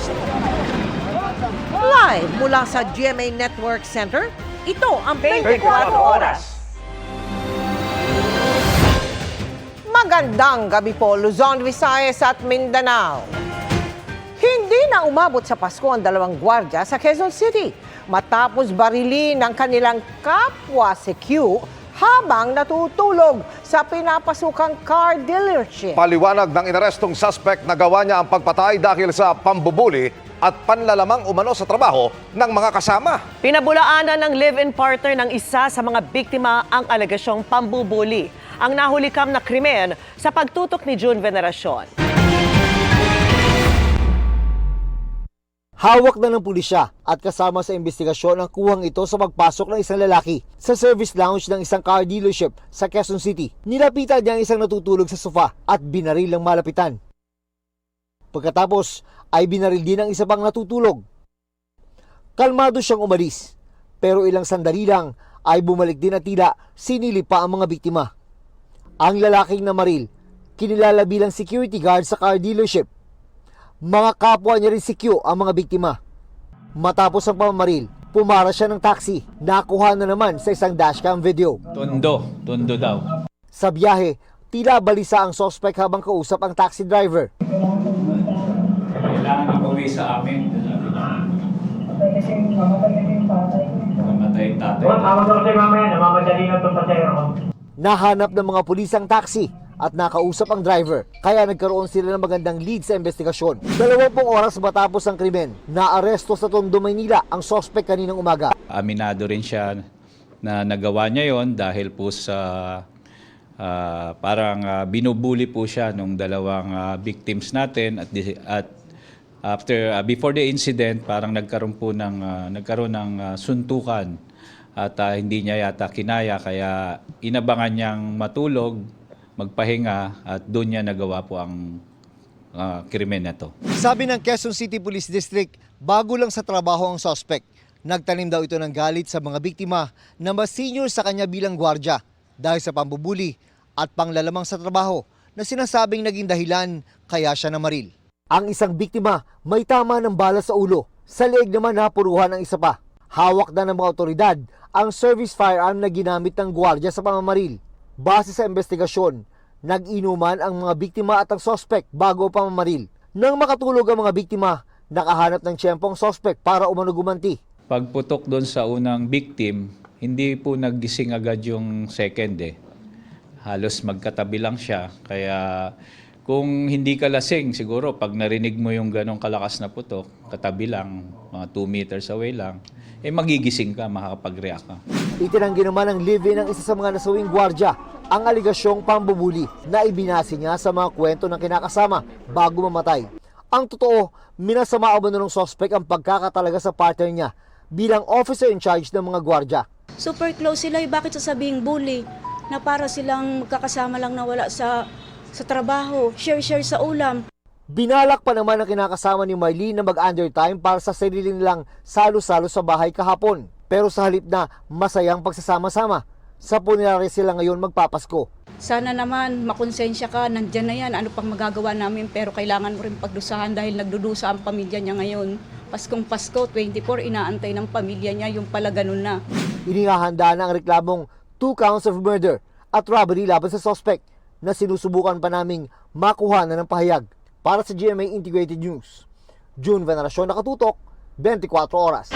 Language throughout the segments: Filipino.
First. Live mula sa GMA Network Center, ito ang 24 Oras. Magandang gabi po, Luzon, Visayas at Mindanao. Hindi na umabot sa Pasko ang dalawang gwardiya sa Quezon City matapos barilin ang kanilang kapwa si Q habang natutulog sa pinapasukang car dealership. Paliwanag ng inarestong suspect na gawa niya ang pagpatay dahil sa pambubuli at panlalamang umano sa trabaho ng mga kasama. Pinabulaanan ng live-in partner ng isa sa mga biktima ang alegasyong pambubuli. Ang nahulikam na krimen sa pagtutok ni June Veneracion. Hawak na ng pulisya at kasama sa investigasyon ang kuhang ito sa pagpasok ng isang lalaki sa service lounge ng isang car dealership sa Quezon City. Nilapitan niya ang isang natutulog sa sofa at binaril ang malapitan. Pagkatapos ay binaril din ang isa pang natutulog. Kalmado siyang umalis, pero ilang sandali lang ay bumalik din at tila sinilip pa ang mga biktima. Ang lalaking namaril, kinilala bilang security guard sa car dealership. Mga kapwa niya rin si Q ang mga biktima. Matapos ang pamamaril, pumara siya ng taxi. Nakuha na naman sa isang dashcam video. Tondo daw. Sa biyahe, tila balisa ang suspect habang kausap ang taxi driver. Kailangan ipawi sa amin. Namatay yung tatay. Nahanap ng mga pulis ang taxi at nakausap ang driver, kaya nagkaroon sila ng magandang lead sa investigasyon. 20 oras matapos ang krimen, naaresto sa Tondo, Maynila ang suspect kaninang umaga. Aminado rin siya na nagawa niya yon dahil po sa binubuli po siya nung dalawang victims natin at before the incident parang nagkaroon ng suntukan at hindi niya yata kinaya kaya inabangan niyang matulog, magpahinga at doon niya nagawa po ang krimen na to. Sabi ng Quezon City Police District, bago lang sa trabaho ang suspect. Nagtanim daw ito ng galit sa mga biktima na mas senior sa kanya bilang gwardya dahil sa pambubuli at panglalamang sa trabaho na sinasabing naging dahilan kaya siya namaril. Ang isang biktima may tama ng bala sa ulo. Sa leeg naman napuruhan ang isa pa. Hawak na ng mga otoridad ang service firearm na ginamit ng gwardya sa pamamaril. Base sa investigasyon, nag-inuman ang mga biktima at ang suspect bago pamamaril. Nang makatulog ang mga biktima, nakahanap ng tiyempong suspect para umano gumanti. Pagputok doon sa unang victim, hindi po naggising agad yung second Halos magkatabi lang siya. Kaya kung hindi ka lasing, siguro pag narinig mo yung ganong kalakas na putok, katabi lang, mga 2 meters away lang, magigising ka, makakapag-react ka. Itinanggi naman ng live-in ng isa sa mga nasawing gwardya ang aligasyong pambubuli na ibinasi niya sa mga kwento ng kinakasama bago mamatay. Ang totoo, minasama umano ng suspect ang pagkakatalaga sa partner niya bilang officer in charge ng mga gwardya. Super close sila, bakit sasabing bully? Na para silang magkakasama lang na wala sa trabaho, share sa ulam. Binalak pa naman ang kinakasama ni Marlene na mag-undertime para sa sarili nilang salo-salo sa bahay kahapon. Pero sa halip na masayang pagsasama-sama, sa punerarya sila ngayon magpapasko. Sana naman makonsensya ka, nandyan na yan, ano pang magagawa namin, pero kailangan mo rin pagdusahan dahil nagdudusa ang pamilya niya ngayon. Paskong Pasko, 24, inaantay ng pamilya niya, yung pala ganun na. Inihahanda na ang reklamong 2 counts of murder at robbery laban sa suspect na sinusubukan pa naming makuha na ng pahayag. Para sa GMA Integrated News, June Veneracion, nakatutok, 24 oras.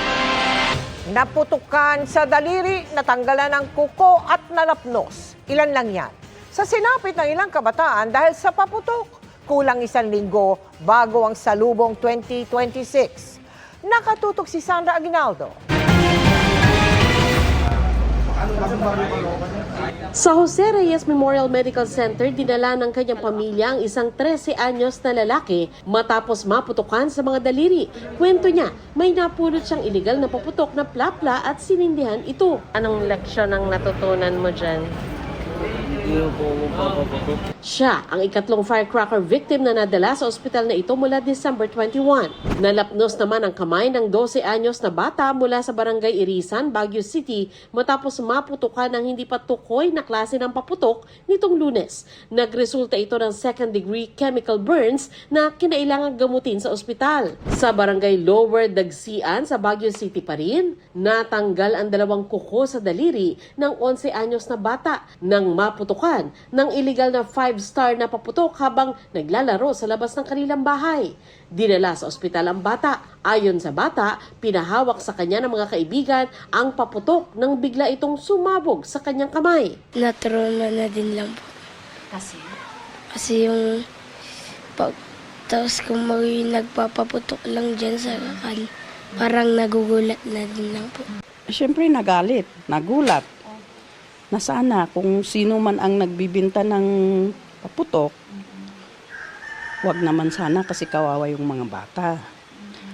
Naputukan sa daliri, natanggalan ng kuko at nalapnos. Ilan lang yan. Sa sinapit ng ilang kabataan dahil sa paputok, kulang 1 linggo bago ang salubong 2026. Nakatutok si Sandra Aguinaldo. Sa Jose Reyes Memorial Medical Center, dinala ng kanyang pamilya ang isang 13 anyos na lalaki matapos maputukan sa mga daliri. Kwento niya, may napulot siyang iligal na paputok na plapla at sinindihan ito. Anong leksyon ang natutunan mo dyan? Siya ang ikatlong firecracker victim na nadala sa ospital na ito mula December 21. Nalapnos naman ang kamay ng 12 anyos na bata mula sa barangay Irisan, Baguio City matapos maputukan ng hindi pa tukoy na klase ng paputok nitong Lunes. Nagresulta ito ng second-degree chemical burns na kinailangang gamutin sa ospital. Sa barangay Lower Dagsian sa Baguio City pa rin, natanggal ang dalawang kuko sa daliri ng 11 anyos na bata nang maputukan ng illegal na 5-star na paputok habang naglalaro sa labas ng kanilang bahay. Dinala sa ospital ang bata. Ayon sa bata, pinahawak sa kanya ng mga kaibigan ang paputok nang bigla itong sumabog sa kanyang kamay. Natrauma na din lang po. Kasi yung tapos kung nagpapaputok lang dyan sa kakan, parang nagugulat na din lang po. Siyempre nagalit, nagulat. Na sana kung sino man ang nagbibinta ng paputok, wag naman sana kasi kawawa yung mga bata.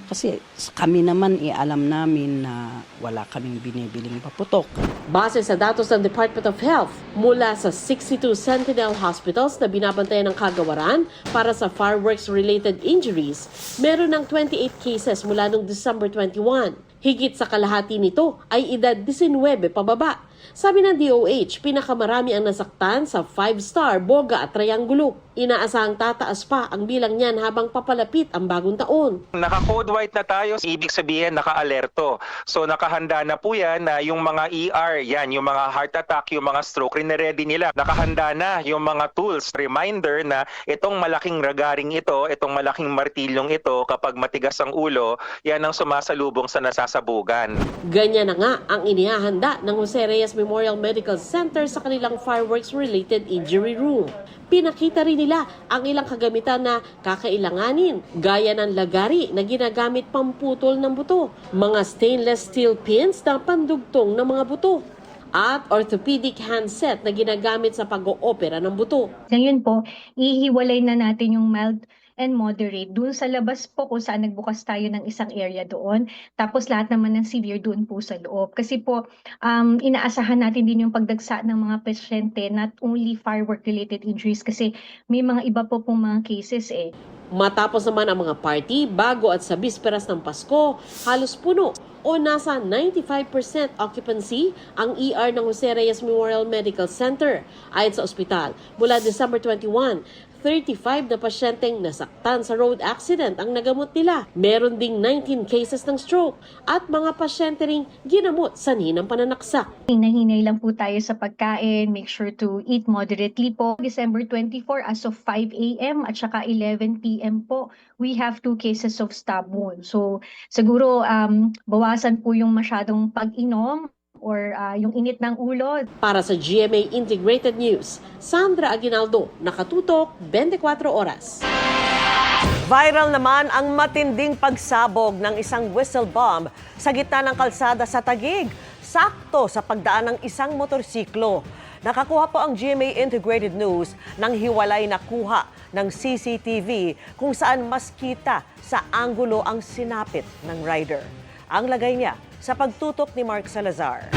Kasi kami naman alam namin na wala kaming binibiling paputok. Base sa datos ng Department of Health, mula sa 62 Sentinel hospitals na binabantayan ng kagawaran para sa fireworks-related injuries, meron ng 28 cases mula noong December 21. Higit sa kalahati nito ay edad 19 pababa. Sabi ng DOH, pinakamarami ang nasaktan sa 5-star, boga at triangulo. Inaasahang tataas pa ang bilang niyan habang papalapit ang bagong taon. Naka-code white na tayo, ibig sabihin naka-alerto. So nakahanda na po yan na yung mga ER, yan, yung mga heart attack, yung mga stroke, rin-ready nila. Nakahanda na yung mga tools, reminder na itong malaking ragaring ito, itong malaking martilyong ito, kapag matigas ang ulo, yan ang sumasalubong sa nasasabugan. Ganyan na nga ang inihahanda ng Jose Reyes Memorial Medical Center sa kanilang fireworks-related injury room. Pinakita rin nila ang ilang kagamitan na kakailanganin, gaya ng lagari na ginagamit pamputol ng buto, mga stainless steel pins na pandugtong ng mga buto, at orthopedic handset na ginagamit sa pag-oopera ng buto. Ngayon po, ihiwalay na natin yung mild and moderate doon sa labas po kung saan nagbukas tayo ng isang area doon. Tapos lahat naman ng severe doon po sa loob. Kasi po, inaasahan natin din yung pagdagsa ng mga pasyente, not only firework-related injuries kasi may mga iba po pong mga cases eh. Matapos naman ang mga party, bago at sa bisperas ng Pasko, halos puno o nasa 95% occupancy ang ER ng Jose Reyes Memorial Medical Center. Ayon sa ospital, mula December 21, 35 na pasyenteng nasaktan sa road accident ang nagamot nila. Meron ding 19 cases ng stroke at mga pasyente ring ginamot sa hinang pananaksak. Hinahinay lang po tayo sa pagkain, make sure to eat moderately po. December 24 as of 5 a.m. at saka 11 p.m. po, we have 2 cases of stab wound. So siguro bawasan po yung masyadong pag-inom or yung init ng ulo. Para sa GMA Integrated News, Sandra Aguinaldo, nakatutok 24 oras. Viral naman ang matinding pagsabog ng isang whistle bomb sa gitna ng kalsada sa Taguig, sakto sa pagdaan ng isang motorsiklo. Nakakuha po ang GMA Integrated News ng hiwalay na kuha ng CCTV kung saan mas kita sa anggulo ang sinapit ng rider. Ang lagay niya sa pagtutok ni Mark Salazar.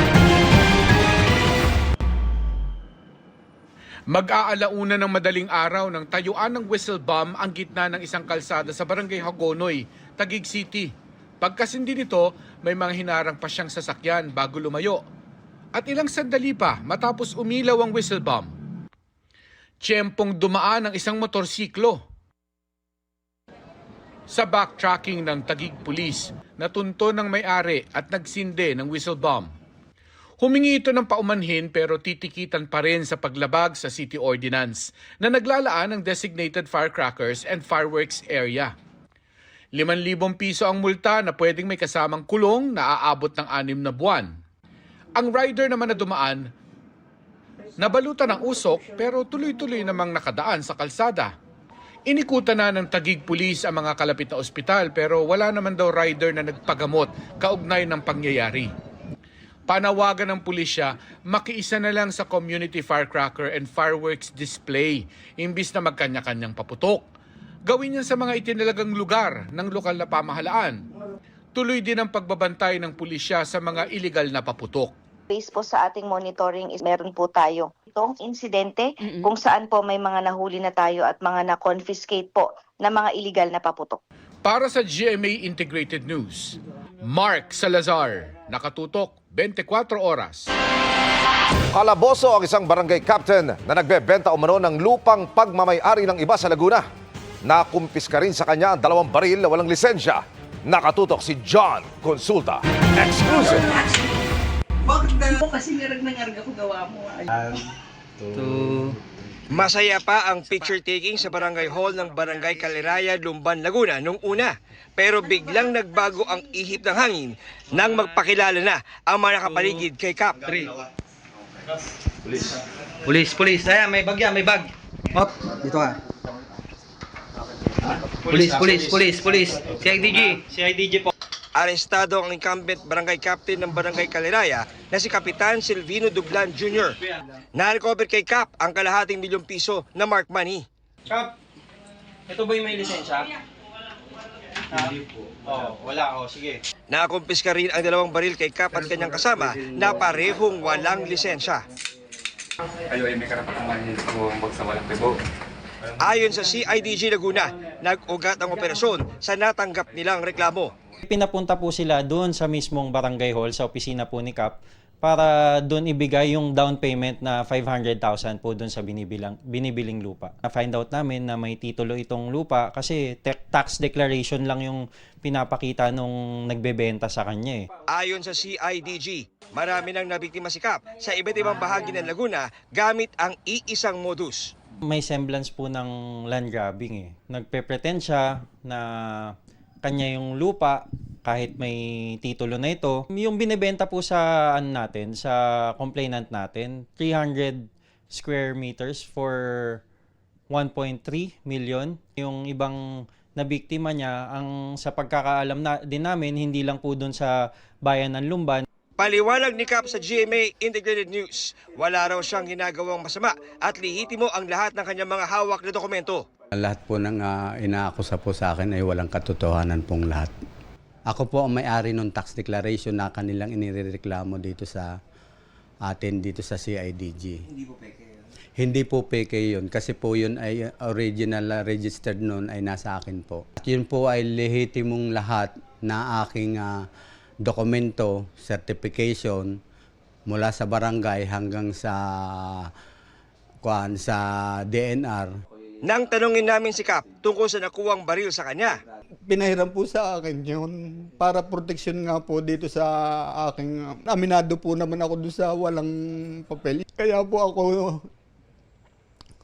Mag-aalauna ng madaling araw ng tayuan ng whistle bomb ang gitna ng isang kalsada sa Barangay Hagonoy, Taguig City. Pagkasindi nito, may mga hinarang pa siyang sasakyan bago lumayo. At ilang sandali pa matapos umilaw ang whistle bomb, tiyempong dumaan ang isang motorsiklo. Sa backtracking ng Taguig Police, natunto ng may-ari at nagsinde ng whistle bomb. Humingi ito ng paumanhin pero titikitan pa rin sa paglabag sa City Ordinance na naglalaan ng designated firecrackers and fireworks area. 5,000 piso ang multa na pwedeng may kasamang kulong na aabot ng 6 na buwan. Ang rider naman na dumaan, nabalutan ng usok pero tuloy-tuloy namang nakadaan sa kalsada. Inikutan na ng Taguig Police ang mga kalapit na ospital pero wala naman daw rider na nagpagamot kaugnay ng pangyayari. Panawagan ng pulisya, makiisa na lang sa community firecracker and fireworks display imbis na magkanya-kanyang paputok. Gawin yan sa mga itinalagang lugar ng lokal na pamahalaan. Tuloy din ang pagbabantay ng pulisya sa mga iligal na paputok. Based po sa ating monitoring is meron po tayo itong insidente kung saan po may mga nahuli na tayo at mga na-confiscate po na mga illegal na paputok. Para sa GMA Integrated News, Mark Salazar, nakatutok 24 oras. Kalaboso ang isang barangay captain na nagbebenta umano ng lupang pagmamay-ari ng iba sa Laguna. Nakumpiska rin sa kanya ang 2 baril na walang lisensya. Nakatutok si John Consulta. Exclusive! Masaya pa ang picture taking sa barangay hall ng Barangay Caliraya, Lumban, Laguna nung una. Pero biglang nagbago ang ihip ng hangin nang magpakilala na ang mga nakapaligid kay Cap. Pulis. Ayan, may bag yan, may bag. Hop, dito ka. Pulis. CIDG po. Arestado ang incumbent barangay captain ng Barangay Caliraya na si Kapitan Silvino Dublan Jr. Na-recover kay Cap ang kalahating milyong piso na mark money. Cap, ito ba yung may lisensya? Hindi po. Wala. Sige. Nakumpiska rin ang 2 baril kay Cap at kanyang kasama na parehong walang lisensya. May karapatang manhid po ang sa walang tibo. Ayon sa CIDG Laguna, nag-ugat ang operasyon sa natanggap nilang reklamo. Pinapunta po sila doon sa mismong barangay hall, sa opisina po ni Cap, para doon ibigay yung down payment na 500,000 po doon sa binibiling lupa. Na-find out namin na may titulo itong lupa kasi tax declaration lang yung pinapakita nung nagbebenta sa kanya. Ayon sa CIDG, marami nang nabiktima si Cap sa iba't ibang bahagi ng Laguna gamit ang iisang modus. May semblance po ng land grabbing. Nagpe-pretend siya na kanya yung lupa kahit may titulo na ito. Yung binebenta po sa sa complainant natin, 300 square meters for 1.3 million. Yung ibang nabiktima niya, ang sa pagkakaalam din namin, hindi lang po doon sa bayan ng Lumban. Paliwanag ni Cap sa GMA Integrated News, wala raw siyang ginagawang masama at lihitimo ang lahat ng kanyang mga hawak na dokumento. Lahat po ng inaakusa po sa akin ay walang katotohanan pong lahat. Ako po ang may-ari ng tax declaration na kanilang inireklamo dito sa atin dito sa CIDG. Hindi po peke yun? Hindi po peke yun kasi po yun ay original registered noon ay nasa akin po. At yun po ay lehitimong lahat na aking dokumento, certification mula sa barangay hanggang sa DNR. Nang tanungin namin si Cap tungkol sa nakuwang baril sa kanya. Pinahiram po sa akin yun para proteksyon nga po dito sa aking... Aminado po naman ako doon sa walang papel. Kaya po ako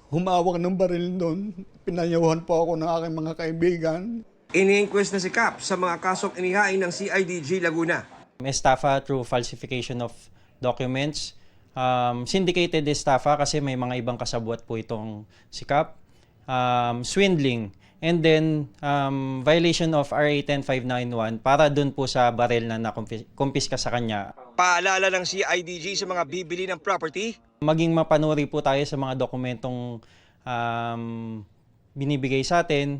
humawak ng baril doon. Pinayuhan po ako ng aking mga kaibigan. Ini-inquest na si Cap sa mga kasong inihain ng CIDG Laguna. Estafa through falsification of documents. Syndicated estafa kasi may mga ibang kasabwat po itong si Cap. Swindling, and then violation of RA 10591 para dun po sa baril na nakumpiska sa kanya. Paalala ng CIDG sa mga bibili ng property. Maging mapanuri po tayo sa mga dokumentong binibigay sa atin.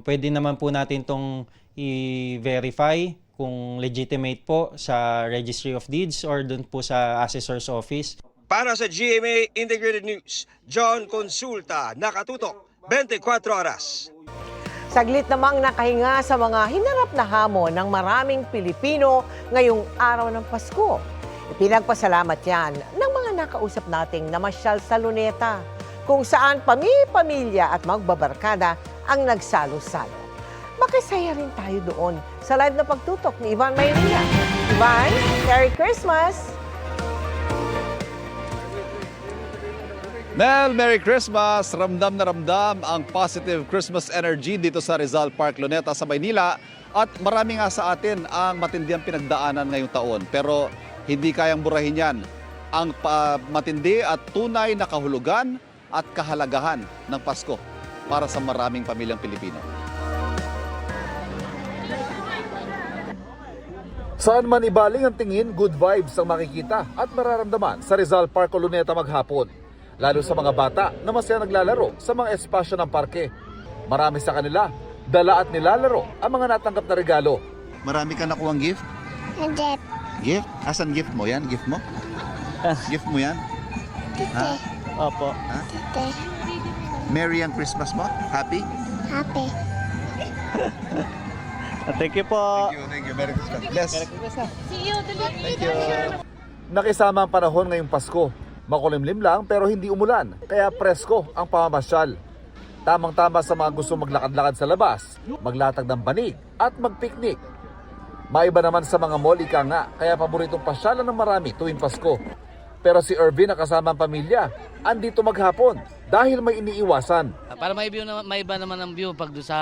Pwede naman po natin itong i-verify kung legitimate po sa Registry of Deeds or dun po sa Assessor's Office. Para sa GMA Integrated News, John Consulta, nakatutok 24 oras. Saglit namang nakahinga sa mga hinarap na hamon ng maraming Pilipino ngayong araw ng Pasko. Ipinagpasalamat yan ng mga nakausap nating namasyal sa Luneta, kung saan pamilya at magbabarkada ang nagsalo-salo. Makisaya rin tayo doon sa live na pagtutok ni Ivan Mayrina. Ivan, Merry Christmas! Mel, Merry Christmas! Ramdam na ramdam ang positive Christmas energy dito sa Rizal Park, Luneta sa Maynila. At marami nga sa atin ang matinding pinagdaanan ngayong taon. Pero hindi kayang burahin yan ang matindi at tunay na kahulugan at kahalagahan ng Pasko para sa maraming pamilyang Pilipino. Saan man ibaling ang tingin, good vibes ang makikita at mararamdaman sa Rizal Park, Luneta maghapon. Lalo sa mga bata na masaya naglalaro sa mga espasyo ng parke. Marami sa kanila, dala at nilalaro ang mga natanggap na regalo. Marami ka nakuhang gift? Hindi. Gift? Asan gift mo? Yan, gift mo? Gift mo yan? Ha? Opo. Ha? Tite. Merry ang Christmas mo? Happy? Happy. Thank you po. Thank you. Merry Christmas. Bless. See you. Thank you. Nakisama ang panahon ngayong Pasko. Makulimlim lang pero hindi umulan, kaya presko ang pamamasyal. Tamang-tama sa mga gusto maglakad-lakad sa labas, maglatag ng banig at magpiknik. Maiba naman sa mga mall ika nga, kaya paboritong pasyalan ng marami tuwing Pasko. Pero si Irvin na kasama ang pamilya, andito maghapon dahil may iniiwasan. Para may iba naman ang view pag doon sa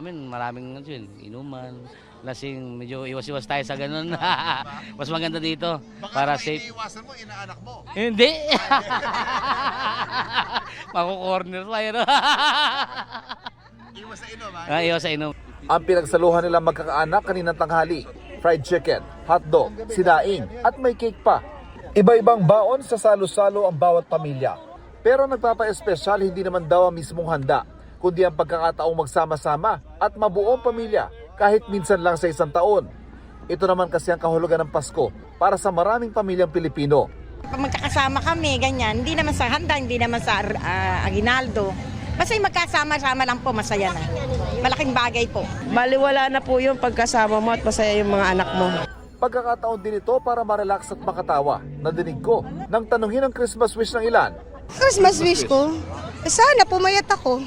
amin, maraming inuman, lasing, medyo iwas-iwas tayo sa ganun. Mas maganda dito para safe. Iniiwasan mo, inaanak mo. Hindi. Mako-corner pa yun. Iwas sa inom, ha? Iwas sa inom. Ang pinagsaluhan nilang magkakaanak kaninang tanghali, fried chicken, hotdog, sinaing at may cake pa. Iba-ibang baon sa salo-salo ang bawat pamilya. Pero nagpapa-espesyal hindi naman daw ang mismong handa, kundi ang pagkakataong magsama-sama at mabuong pamilya kahit minsan lang sa isang taon. Ito naman kasi ang kahulugan ng Pasko para sa maraming pamilyang Pilipino. Pag magkakasama kami, ganyan, hindi naman sa handa, hindi naman sa aginaldo. Basta magkasama-sama lang po, masaya na. Malaking bagay po. Baliwala na po yung pagkasama mo at masaya yung mga anak mo. Pagkakataon din ito para ma-relax at makatawa. Nadinig ko nang tanungin ang Christmas wish ng ilan. Christmas wish ko? Sana pumayat ako.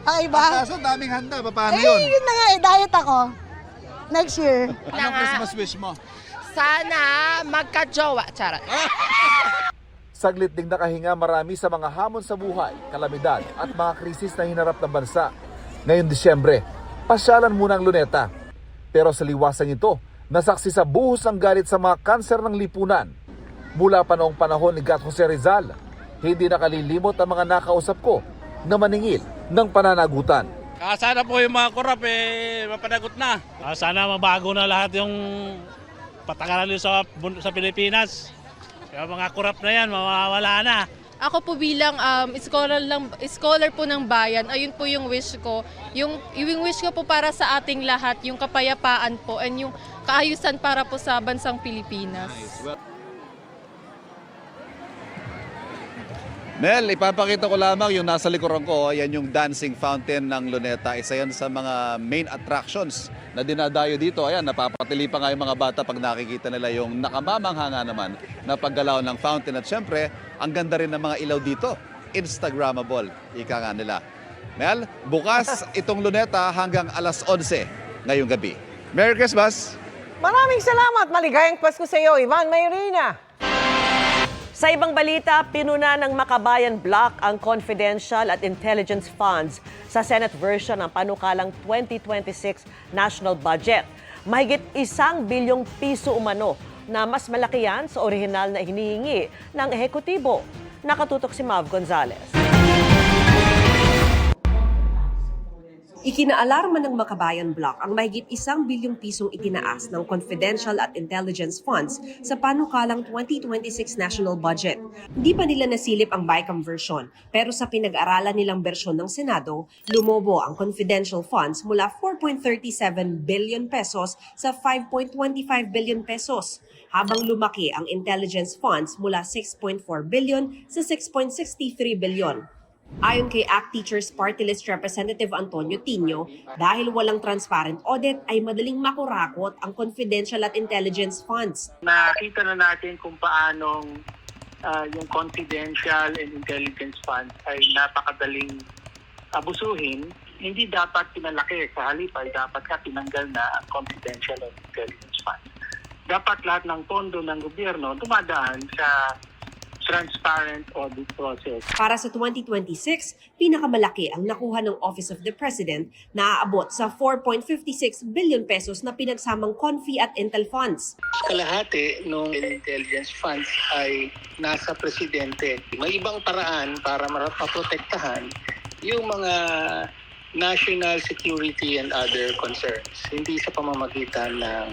Ay ba? Kaso daming handa, paano yun? Yun na nga diet ako. Next year. Anong Christmas wish mo? Sana magka-jowa. Charot. Saglit ding nakahinga marami sa mga hamon sa buhay, kalamidad at mga krisis na hinarap ng bansa. Ngayong Disyembre, pasyalan muna ang Luneta. Pero sa liwasan ito, nasaksi sa buhos ang galit sa mga kanser ng lipunan. Mula pa noong panahon ni Gat Jose Rizal, hindi nakalilimot ang mga nakausap ko na maningil ng pananagutan. Sana po yung mga korap mapanagot na. Sana mabago na lahat yung patakaran sa Pilipinas. Yung mga korap na yan, mawawala na. Ako po bilang scholar po ng bayan, ayun po yung wish ko. Yung wish ko po para sa ating lahat, yung kapayapaan po and yung kaayusan para po sa bansang Pilipinas. Mel, ipapakita ko lamang yung nasa likuran ko. Yan yung dancing fountain ng Luneta. Isa yan sa mga main attractions na dinadayo dito. Ayan, napapatili pa nga yung mga bata pag nakikita nila yung nakamamanghanga naman na paggalaw ng fountain. At syempre, ang ganda rin ng mga ilaw dito. Instagrammable, ika nga nila. Mel, bukas itong Luneta hanggang alas 11 ngayong gabi. Merry Christmas! Maraming salamat. Maligayang Pasko sa iyo, Ivan Mayrina. Sa ibang balita, pinuna ng Makabayan Block ang confidential at intelligence funds sa Senate version ng panukalang 2026 national budget. Mahigit 1 bilyong piso umano na mas malaki yan sa orihinal na hinihingi ng ehekutibo. Nakatutok si Mav Gonzalez. Ikinaalarma ng Makabayan Block ang mahigit 1 bilyong pisong itinaas ng confidential at intelligence funds sa panukalang 2026 national budget. Hindi pa nila nasilip ang BICAM version, pero sa pinag-aralan nilang bersyon ng Senado, lumobo ang confidential funds mula 4.37 billion pesos sa 5.25 billion pesos, habang lumaki ang intelligence funds mula 6.4 billion sa 6.63 billion. Ayon kay ACT Teachers Party List Representative Antonio Tino, dahil walang transparent audit ay madaling makurakot ang confidential at intelligence funds. Nakita na natin kung paanong yung confidential and intelligence funds ay napakadaling abusuhin. Hindi dapat pinalaki, sa halip ay dapat tinanggal na ang confidential and intelligence funds. Dapat lahat ng pondo ng gobyerno dumadaan sa transparent audit process. Para sa 2026, pinakamalaki ang nakuha ng Office of the President na aabot sa 4.56 billion pesos na pinagsamang Confi at Intel funds. Kalahati ng intelligence funds ay nasa presidente. May ibang paraan para maprotektahan yung mga national security and other concerns. Hindi sa pamamagitan ng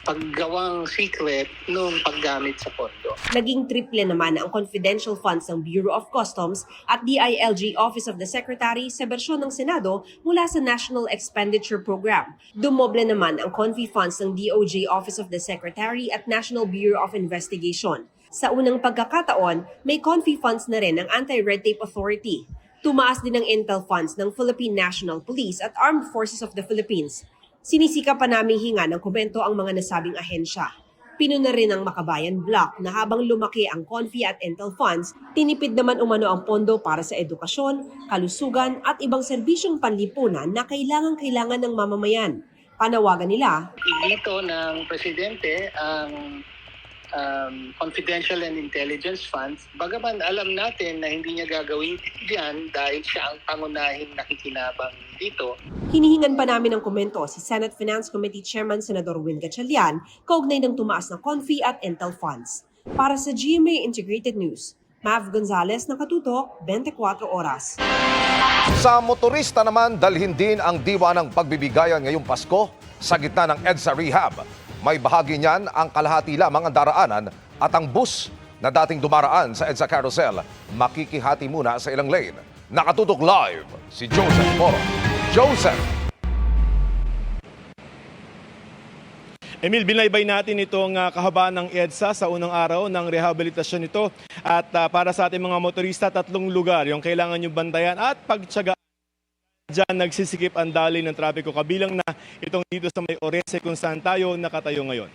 paggawang secret nung paggamit sa pondo. Naging triple naman ang confidential funds ng Bureau of Customs at DILG Office of the Secretary sa bersyon ng Senado mula sa National Expenditure Program. Dumoble naman ang confi funds ng DOJ Office of the Secretary at National Bureau of Investigation. Sa unang pagkakataon, may confi funds na rin ng Anti-Red Tape Authority. Tumaas din ang intel funds ng Philippine National Police at Armed Forces of the Philippines. Sinisika pa naming hinga ng komento ang mga nasabing ahensya. Pinuna rin ng Makabayan Block na habang lumaki ang Confi at Intel funds, tinipid naman umano ang pondo para sa edukasyon, kalusugan at ibang serbisyong panlipunan na kailangan ng mamamayan. Panawagan nila, Ilito ng Presidente ang confidential and intelligence funds, bagaman alam natin na hindi niya gagawin diyan dahil siya ang pangunahing nakikinabang dito. hinihingan pa namin ng komento si Senate Finance Committee Chairman Senador Win Gatchalian kaugnay ng tumaas na Confi at Intel funds. Para sa GMA Integrated News, Mav Gonzalez, Nakatutok, 24 Oras. Sa motorista naman, dalhin din ang diwa ng pagbibigayan ngayong Pasko sa gitna ng EDSA Rehab. May bahagi niyan ang kalahati lamang ang daraanan at ang bus na dating dumaraan sa EDSA Carousel makikihati muna sa ilang lane. Nakatutok live si Joseph Moro. Joseph! Emil, binaybay natin itong kahabaan ng EDSA sa unang araw ng rehabilitasyon nito. At para sa ating mga motorista, 3 lugar yung kailangan nyo bantayan at pagtsagaan. Diyan nagsisikip ang daloy ng trapiko, kabilang na itong dito sa may Orense kung saan tayo nakatayo ngayon.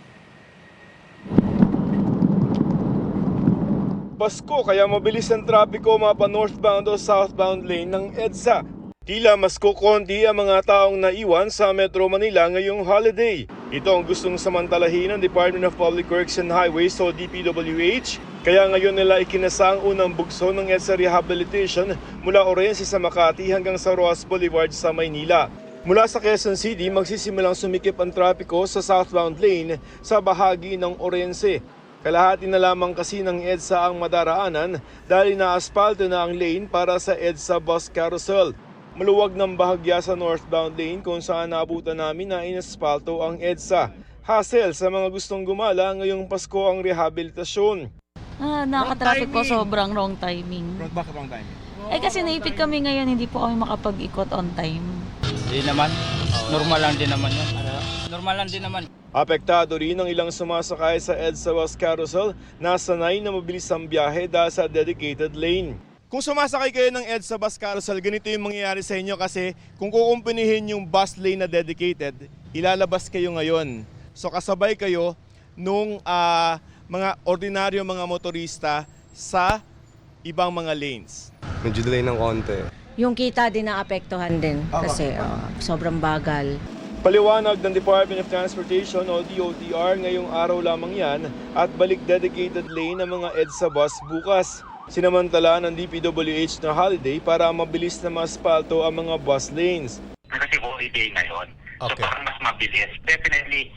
Pasko, kaya mabilis ang trapiko mapa northbound o southbound lane ng EDSA. Tila mas kukonti ang mga taong naiwan sa Metro Manila ngayong holiday. Ito ang gustong samantalahin ng Department of Public Works and Highways o DPWH. Kaya ngayon nila ikinasa ang unang bugso ng EDSA Rehabilitation mula Orense sa Makati hanggang sa Roas Boulevard sa Maynila. Mula sa Quezon City, magsisimulang sumikip ang trapiko sa southbound lane sa bahagi ng Orense. Kalahati na lamang kasi ng EDSA ang madaraanan dahil na-aspalto na ang lane para sa EDSA Bus Carousel. Maluwag ng bahagya sa northbound lane kung saan naabutan namin na inaspalto ang EDSA. Hassle sa mga gustong gumala ngayong Pasko ang rehabilitasyon. Nakatraffic po, sobrang wrong timing. Bakit wrong timing? Kasi naipit kami ngayon, hindi po kami makapag-ikot on time. Hindi naman. Normal lang din naman yun. Normal lang din naman. Apektado rin ang ilang sumasakay sa EDSA Bus Carousel na sanay na mabilis ang biyahe dahil sa dedicated lane. Kung sumasakay kayo ng EDSA Bus Carousel, ganito yung mangyayari sa inyo kasi kung kukumpunihin yung bus lane na dedicated, ilalabas kayo ngayon. So kasabay kayo nung mga ordinaryo mga motorista sa ibang mga lanes. Medyo delay ng konti. Yung kita din naapektuhan din kasi sobrang bagal. Paliwanag ng Department of Transportation o DOTR ngayong araw lamang yan at balik dedicated lane ng mga EDSA bus bukas. Sinamantala ng DPWH na holiday para mabilis na maspalto ang mga bus lanes. Kasi holiday ngayon, so parang mas mabilis. Definitely,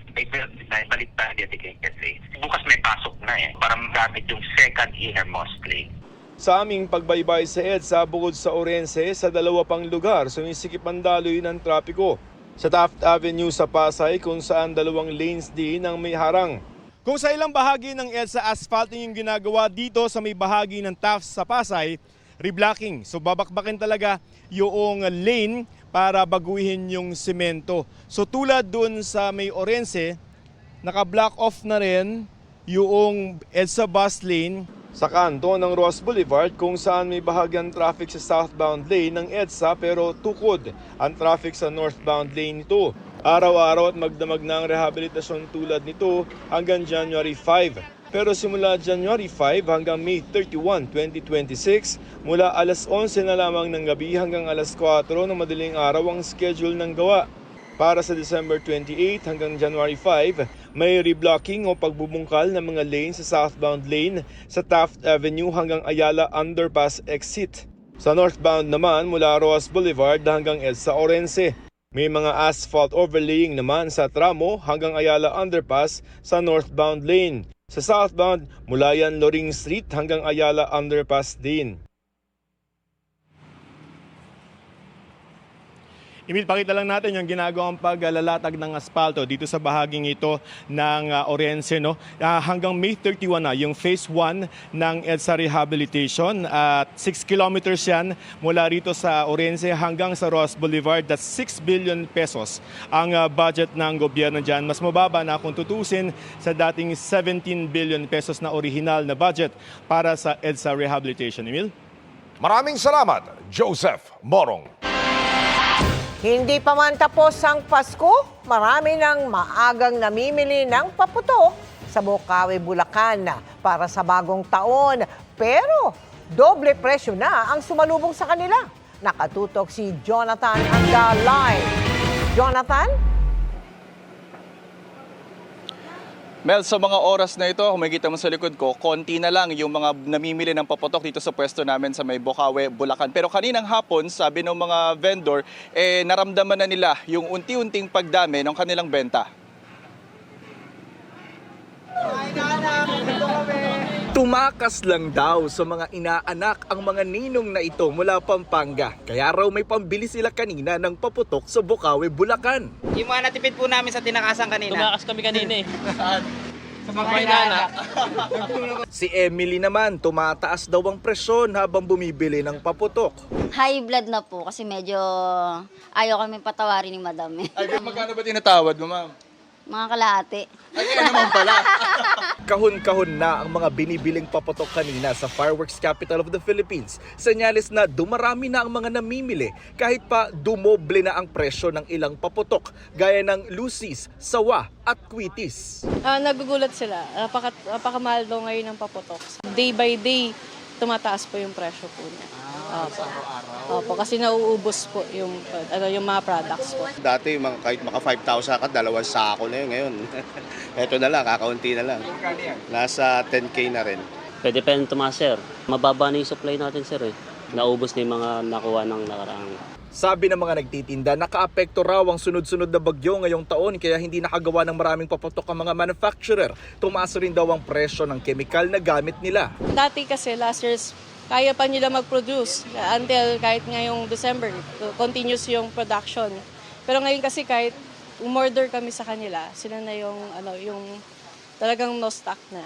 balik tayo dedicated lane. Bukas may pasok na para magamit yung second innermost lane. Sa aming pagbaybay sa EDSA, bukod sa Orense, sa 2 pang lugar sumisikip ang daloy ng trapiko. Sa Taft Avenue sa Pasay kung saan 2 lanes din ang may harang. Kung sa ilang bahagi ng EDSA asphalting yung ginagawa dito sa may bahagi ng Taft sa Pasay, reblocking. So babakbakin talaga yung lane para baguhin yung semento. So tulad dun sa may Orense, naka-block off na rin yung EDSA bus lane sa kanto ng Ross Boulevard kung saan may bahagyang traffic sa southbound lane ng EDSA pero tukod ang traffic sa northbound lane nito. Araw-araw at magdamag na ang rehabilitasyon tulad nito hanggang January 5. Pero simula January 5 hanggang May 31, 2026, mula alas 11 na lamang ng gabi hanggang alas 4 ng madaling araw ang schedule ng gawa. Para sa December 28 hanggang January 5, may reblocking o pagbubungkal ng mga lane sa southbound lane sa Taft Avenue hanggang Ayala Underpass exit. Sa northbound naman mula Roas Boulevard hanggang EDSA Orense. May mga asphalt overlaying naman sa tramo hanggang Ayala Underpass sa northbound lane. Sa southbound, mula yan Loring Street hanggang Ayala Underpass din. Emil, pakita lang natin yung ginagawang paglalalatag ng aspalto dito sa bahaging ito ng Orense. No? Hanggang May 31 na yung phase 1 ng EDSA Rehabilitation. At 6 kilometers yan mula rito sa Orense hanggang sa Ross Boulevard. That's 6 billion pesos ang budget ng gobyerno dyan. Mas mababa na kung tutusin sa dating 17 billion pesos na original na budget para sa EDSA Rehabilitation. Emil? Maraming salamat, Joseph Morong. Hindi pa man tapos ang Pasko, marami nang maagang namimili ng paputok sa Bocaue, Bulacan para sa bagong taon. Pero doble presyo na ang sumalubong sa kanila. Nakatutok si Jonathan Anda live. Jonathan? Mel, sa mga oras na ito, kung makikita mo sa likod ko, konti na lang yung mga namimili ng paputok dito sa pwesto namin sa may Bocaue, Bulacan. Pero kaninang hapon, sabi ng mga vendor, naramdaman na nila yung unti-unting pagdami ng kanilang benta. Tumakas lang daw sa mga inaanak ang mga ninong na ito mula Pampanga. Kaya raw may pambili sila kanina ng paputok sa Bocaue, Bulacan. Yung mga natipid po namin sa tinakasan kanina. Tumakas kami kanina eh. Saan? Sa mga inaanak. Si Emily naman, tumataas daw ang presyon habang bumibili ng paputok. High blood na po kasi medyo ayaw kami patawarin ni madam. Ay, magkano ba tinatawad mo, ma'am? Mga kalahati. Ay, naman pala. Kahon-kahon na ang mga binibiling paputok kanina sa fireworks capital of the Philippines. Senyales na dumarami na ang mga namimili kahit pa dumoble na ang presyo ng ilang paputok gaya ng Lucy's, Sawa at Quitis. Nagugulat sila. Napakamahal daw ngayon ng paputok. Day by day, tumataas po yung presyo po niya. Opo, kasi nauubos po yung mga products po. Dati kahit maka 5,000 ka, 2 sako na yun ngayon. Ito na lang, kakaunti na lang. Nasa 10K na rin. Pwede pa yung tumaas, sir. Mababa na yung supply natin, sir. Naubos na yung mga nakuha ng nakaraang. Sabi ng mga nagtitinda, nakaapekto raw ang sunod-sunod na bagyo ngayong taon kaya hindi nakagawa ng maraming paputok ang mga manufacturer. Tumaas rin daw ang presyo ng chemical na gamit nila. Dati kasi last year's kaya pa nila mag-produce until kahit ngayong December, continuous yung production. Pero ngayon kasi kahit umorder kami sa kanila, sila na yung talagang no stock na.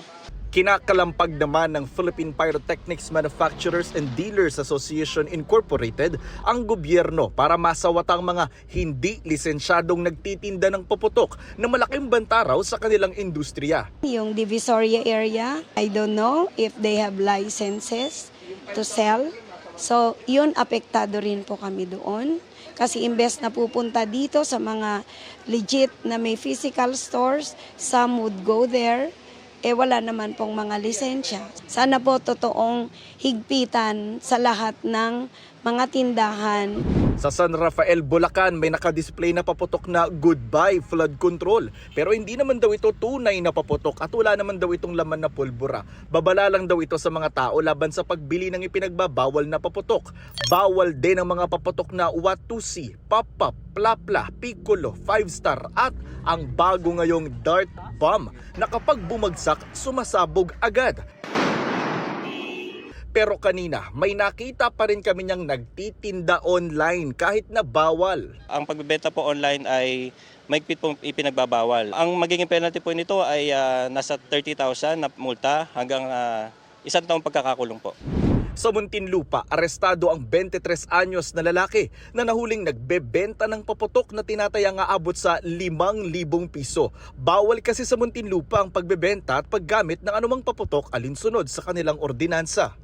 Kinakalampag naman ng Philippine Pyrotechnics Manufacturers and Dealers Association Incorporated ang gobyerno para masawatang mga hindi lisensyadong nagtitinda ng paputok na malaking banta raw sa kanilang industriya. Yung Divisoria area, I don't know if they have licenses to sell. So, yun apektado rin po kami doon. Kasi imbes na pupunta dito sa mga legit na may physical stores, some would go there. Wala naman pong mga lisensya. Sana po totoong higpitan sa lahat ng mga tindahan. Sa San Rafael, Bulacan, may nakadisplay na paputok na Goodbye Flood Control. Pero hindi naman daw ito tunay na paputok at wala naman daw itong laman na pulbura. Babala lang daw ito sa mga tao laban sa pagbili ng ipinagbabawal na paputok. Bawal din ang mga paputok na Watusi, Pop-Pop, Plapla, Piccolo, 5-star at ang bago ngayong Dart Bomb na kapag bumagsak, sumasabog agad. Pero kanina, may nakita pa rin kami niyang nagtitinda online kahit na bawal. Ang pagbebenta po online ay mahigpit po ipinagbabawal. Ang magiging penalty po nito ay nasa 30,000 na multa hanggang 1 taong pagkakakulong po. Sa Muntinlupa, arestado ang 23 anyos na lalaki na nahuling nagbebenta ng paputok na tinatayang aabot sa 5,000 piso. Bawal kasi sa Muntinlupa ang pagbebenta at paggamit ng anumang paputok alinsunod sa kanilang ordinansa.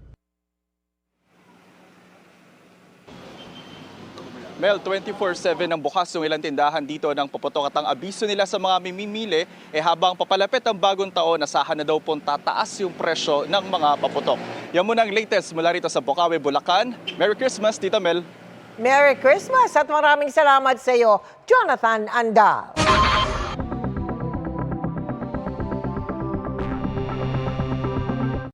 Mel, 24/7 ang bukas yung ilang tindahan dito ng paputok at ang abiso nila sa mga mimimili habang papalapit ang bagong taon, asahan na daw pong tataas yung presyo ng mga paputok. Yan muna ang latest mula rito sa Bocaue, Bulacan. Merry Christmas, Tita Mel. Merry Christmas at maraming salamat sa iyo, Jonathan Anda.